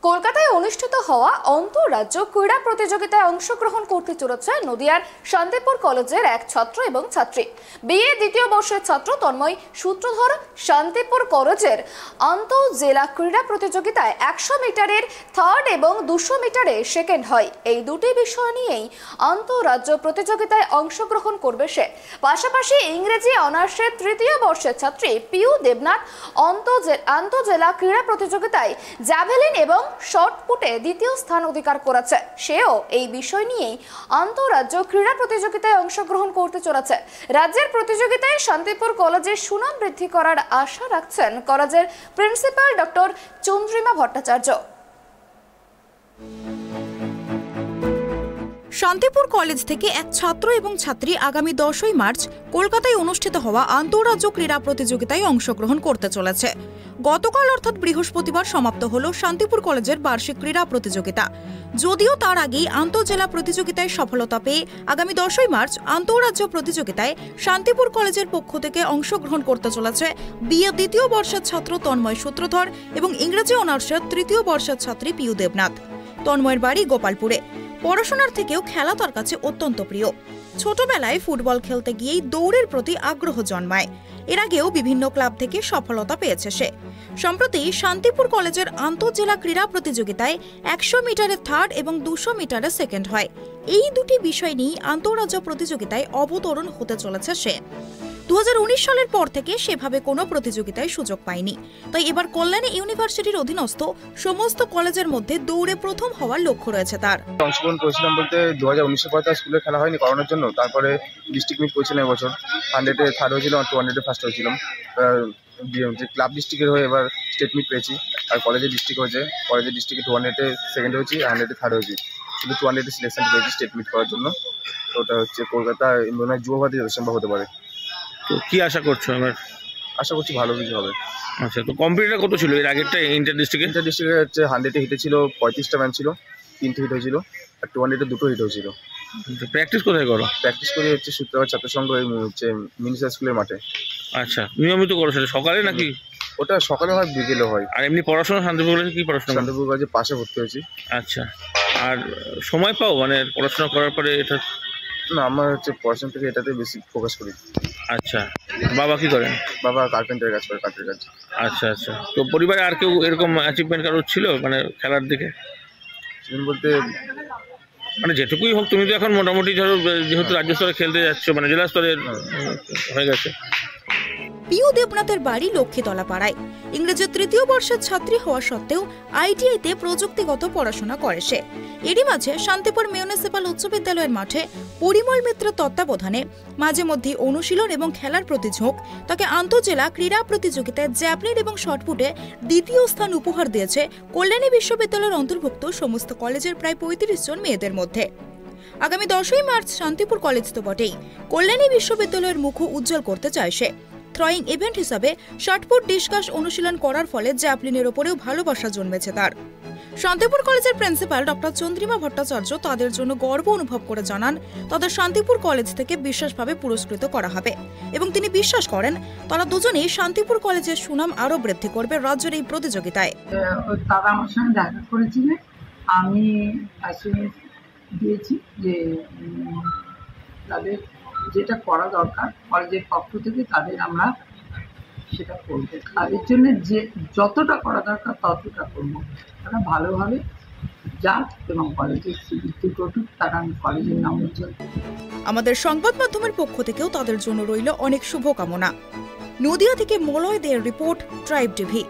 কলকাতায় অনুষ্ঠিত হওয়া আন্তঃরাজ্য ক্রীড়া প্রতিযোগিতায় অংশগ্রহণ করতে চলেছে নদিয়ার শান্তিপুর কলেজের এক ছাত্র এবং ছাত্রী। বিএ দ্বিতীয় বর্ষের ছাত্র তন্ময় সূত্রধর শান্তিপুর কলেজের আন্তঃজেলা ক্রীড়া প্রতিযোগিতায় 100 মিটারের থার্ড এবং 200 মিটারে সেকেন্ড হয়। এই দুটি বিষয় নিয়েই আন্তঃরাজ্য প্রতিযোগিতায় অংশগ্রহণ করবে সে। পাশাপাশি ইংরেজি অনার্সের তৃতীয় বর্ষের ছাত্রী পিউ দেবনাথ আন্তঃজেলা ক্রীড়া প্রতিযোগিতায় জ্যাভেলিন এবং শর্ট পুটে দ্বিতীয় স্থান অধিকার করেছে। সেও এই বিষয় নিয়েই আন্তঃরাজ্য ক্রীড়া প্রতিযোগিতায় অংশগ্রহণ করতে চলেছে। রাজ্যের প্রতিযোগিতায় শান্তিপুর কলেজের সুনাম বৃদ্ধি করার আশা রাখছেন কলেজের principal doctor Chandrima Bhattacharya. Shantipur college থেকে এক ছাত্র এবং ছাত্রী আগামী 10ই মার্চ কলকাতায় অনুষ্ঠিত হওয়া আন্তঃরাজ্য ক্রীড়া প্রতিযোগিতায় অংশগ্রহণ করতে চলেছে। গতকাল অর্থাৎ বৃহস্পতিবার সমাপ্ত হল শান্তিপুর কলেজের বার্ষিক ক্রীড়া প্রতিযোগিতা। যদিও তার আগেই আন্তঃজেলা প্রতিযোগিতায় সফলতা পেয়ে আগামী 10ই মার্চ আন্তঃরাজ্য প্রতিযোগিতায় শান্তিপুর কলেজের পক্ষ থেকে অংশগ্রহণ করতে চলেছে বিএ দ্বিতীয় বর্ষের ছাত্র তন্ময় সূত্রধর এবং ইংরেজি অনার্সের তৃতীয় বর্ষের ছাত্রী পিউ দেবনাথ। তন্ময়ের বাড়ি গোপালপুরে। পড়াশোনার থেকেও খেলা তার কাছে অত্যন্ত প্রিয়। ছোটবেলায় ফুটবল খেলতে গিয়েই দৌড়ের প্রতি আগ্রহ জন্মায়। এর আগেও বিভিন্ন ক্লাব থেকে সফলতা পেয়েছে সে। সম্প্রতি শান্তিপুর কলেজের আন্তঃজেলা ক্রীড়া প্রতিযোগিতায় 100 মিটারে থার্ড এবং 200 মিটারে সেকেন্ড হয়। এই দুটি বিষয় নিয়ে আন্তঃরাজ্য প্রতিযোগিতায় অবতরণ হতে চলেছে সে। 2019 সালের পর থেকে সেভাবে কোনো প্রতিযোগিতায় সুযোগ পায়নি। তাই এবার কল্যাণী ইউনিভার্সিটির অধীনস্থ সমস্ত কলেজের মধ্যে দৌড়ে প্রথম হওয়ার লক্ষ্য রয়েছে তার। অংশগ্রহণ করেছিলাম বলতে 2019 সালে তো স্কুলে খেলা হয়নি করোনার জন্য। তারপরে ডিস্ট্রিক্ট মিট করেছিলাম এবছর। 100-এ থার্ড হয়েছিলাম, 200-এ ফার্স্ট হয়েছিলাম। যে ক্লাব ডিস্ট্রিক্টের হয়ে এবার স্টেট মিট পেয়েছি। আর কলেজের ডিস্ট্রিক্ট হয়েছে, কলেজের ডিস্ট্রিক্টে 200-এ সেকেন্ড হয়েছি, 100-এ থার্ড হয়েছি। শুধু 200-এ সিলেকশন পেয়েছি স্টেট মিট করার জন্য। তো ওটা হচ্ছে কলকাতায় মনে হয় যুবভারতী সম্ভব হতে পারে। তো কি আশা করছো? আমার আশা করছি ভালো কিছু হবে। আচ্ছা, তো কম্পিটিটর কত ছিল এর আগেরটা? ইন্টার ডিস্ট্রিক্টে হচ্ছে 100-এ হিটে ছিল 35টা ম্যান ছিল, 3টে হিট হয়েছিল। আর 200-এ 2টো হিট হয়েছিল। প্র্যাকটিস কোথায় করো? প্র্যাকটিস করি হচ্ছে সূত্রাবাদ ছাত্র সংঘ হচ্ছে মিউনিসিপ্যাল স্কুলের মাঠে। আচ্ছা, নিয়মিত করো সেটা সকালে নাকি? ওটা সকালে হয়, বিকেলে হয়। আর এমনি পড়াশোনা শান্তিপুর কলেজে কি পড়াশোনা? শান্তিপুর কলেজে পাশে ভর্তি হয়েছি। আচ্ছা, আর সময় পাও মানে পড়াশোনা করার পরে এটা? না, আমার হচ্ছে পড়াশোনা থেকে এটাতে বেশি ফোকাস করি। আচ্ছা, বাবা কি করেন? বাবা কার্পেন্টারের কাজ করে, কাঠের কাজ। আচ্ছা আচ্ছা, তো পরিবারে আর কেউ এরকম অ্যাচিভমেন্ট কারোর ছিল মানে খেলার দিকে? বলতে মানে যেটুকুই হোক, তুমি তো এখন মোটামুটি ধরো যেহেতু রাজ্য স্তরে খেলতে যাচ্ছ, মানে জেলা স্তরে হয়ে গেছে। পিউ দেবনাথের বাড়ি লক্ষ্মীতলা পাড়ায়। ইংরেজির তৃতীয় বর্ষের ছাত্রী হওয়া সত্ত্বেও আইটিআইতে প্রযুক্তিগত পড়াশোনা করে সে। এরই মাঝে শান্তিপুর মিউনিসিপ্যাল উচ্চ বিদ্যালয়ের মাঠে পরিমল মিত্রের তত্ত্বাবধানে মাঝে মধ্যে অনুশীলন এবং খেলার প্রতি ঝোঁক তাকে আন্তঃজেলা ক্রীড়া প্রতিযোগিতায় জ্যাভলিন এবং শটপুটে দ্বিতীয় স্থান উপহার দিয়েছে কল্যাণী বিশ্ববিদ্যালয়ের অন্তর্ভুক্ত সমস্ত কলেজের প্রায় 35 জন মেয়েদের মধ্যে। আগামী 10ই মার্চ শান্তিপুর কলেজ তো বটেই, কল্যাণী বিশ্ববিদ্যালয়ের মুখও উজ্জ্বল করতে চায় সে। থ্রয়িং ইভেন্ট হিসাবে শটপুট ডিসকাস অনুশীলন করার ফলে জ্যাভলিনের ওপরেও ভালোবাসা জন্মেছে তার। শান্তিপুর কলেজের প্রিন্সিপাল ডক্টর চন্দ্রিমা ভট্টাচার্য তাদের জন্য গর্ব অনুভব করে জানান তাদের শান্তিপুর কলেজ থেকে বিশেষভাবে পুরস্কৃত করা হবে এবং তিনি বিশ্বাস করেন তারা দুজনেই শান্তিপুর কলেজের সুনাম আরো বৃদ্ধি করবে রাজ্যের এই প্রতিযোগিতায়। তারা আমার সঙ্গে দেখা করেছিলেন, আমি দিয়েছি যে তাদের যেটা করা দরকার কলেজের পক্ষ থেকে তাদের আমরা সেটা করবো। তাদের জন্য যে যতটা করা দরকার ততটা করবো। তারা ভালোভাবে যাক এবং কলেজের স্বীকৃতি ঘটুক, তারা কলেজের নাম উজ্জ্বল। আমাদের সংবাদ মাধ্যমের পক্ষ থেকেও তাদের জন্য রইল অনেক শুভকামনা। নদিয়া থেকে মলয় দের রিপোর্ট, ট্রাইব টিভি।